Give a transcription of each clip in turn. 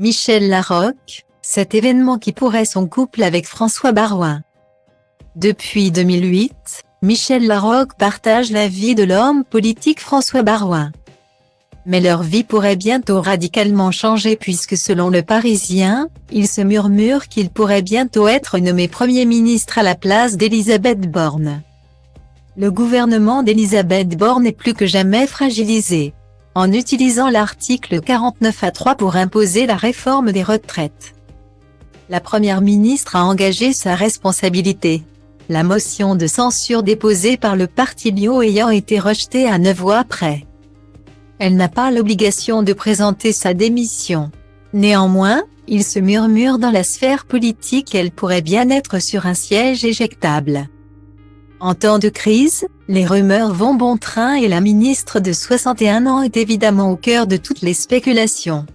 Michel Larocque, cet événement qui pourrait son couple avec François Baroin. Depuis 2008, Michel Larocque partage la vie de l'homme politique François Baroin. Mais leur vie pourrait bientôt radicalement changer puisque selon Le Parisien, il se murmure qu'il pourrait bientôt être nommé Premier ministre à la place d'Elisabeth Borne. Le gouvernement d'Elisabeth Borne est plus que jamais fragilisé, en utilisant l'article 49.3 pour imposer la réforme des retraites. La première ministre a engagé sa responsabilité, la motion de censure déposée par le parti LIO ayant été rejetée à 9 voix près. Elle n'a pas l'obligation de présenter sa démission. Néanmoins, il se murmure dans la sphère politique qu'elle pourrait bien être sur un siège éjectable. En temps de crise, les rumeurs vont bon train et la ministre de 61 ans est évidemment au cœur de toutes les spéculations.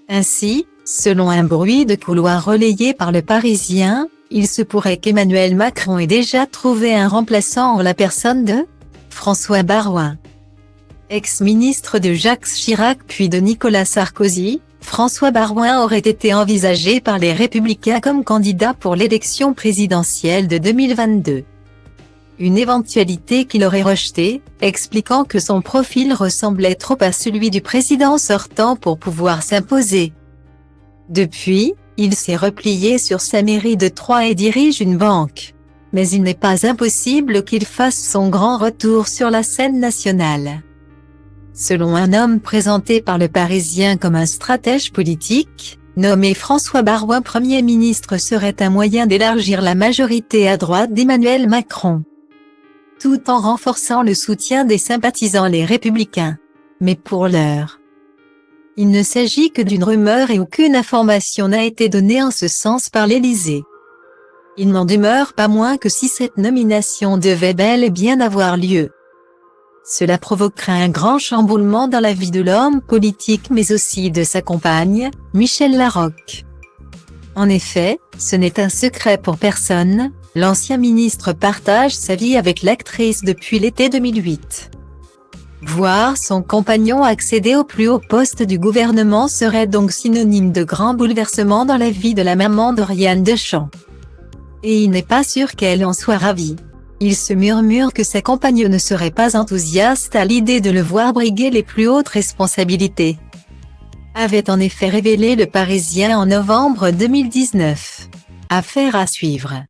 Ainsi, selon un bruit de couloir relayé par Le Parisien, il se pourrait qu'Emmanuel Macron ait déjà trouvé un remplaçant en la personne de François Baroin. Ex-ministre de Jacques Chirac puis de Nicolas Sarkozy, François Baroin aurait été envisagé par les Républicains comme candidat pour l'élection présidentielle de 2022. Une éventualité qu'il aurait rejetée, expliquant que son profil ressemblait trop à celui du président sortant pour pouvoir s'imposer. Depuis, il s'est replié sur sa mairie de Troyes et dirige une banque. Mais il n'est pas impossible qu'il fasse son grand retour sur la scène nationale. Selon un homme présenté par Le Parisien comme un stratège politique, nommer François Baroin Premier ministre serait un moyen d'élargir la majorité à droite d'Emmanuel Macron, tout en renforçant le soutien des sympathisants les Républicains. Mais pour l'heure, il ne s'agit que d'une rumeur et aucune information n'a été donnée en ce sens par l'Élysée. Il n'en demeure pas moins que si cette nomination devait bel et bien avoir lieu, cela provoquerait un grand chamboulement dans la vie de l'homme politique mais aussi de sa compagne, Michel Larocque. En effet, ce n'est un secret pour personne, l'ancien ministre partage sa vie avec l'actrice depuis l'été 2008. Voir son compagnon accéder au plus haut poste du gouvernement serait donc synonyme de grand bouleversement dans la vie de la maman d'Oriane Deschamps. Et il n'est pas sûr qu'elle en soit ravie. Il se murmure que sa compagne ne serait pas enthousiaste à l'idée de le voir briguer les plus hautes responsabilités, avait en effet révélé Le Parisien en novembre 2019. Affaire à suivre.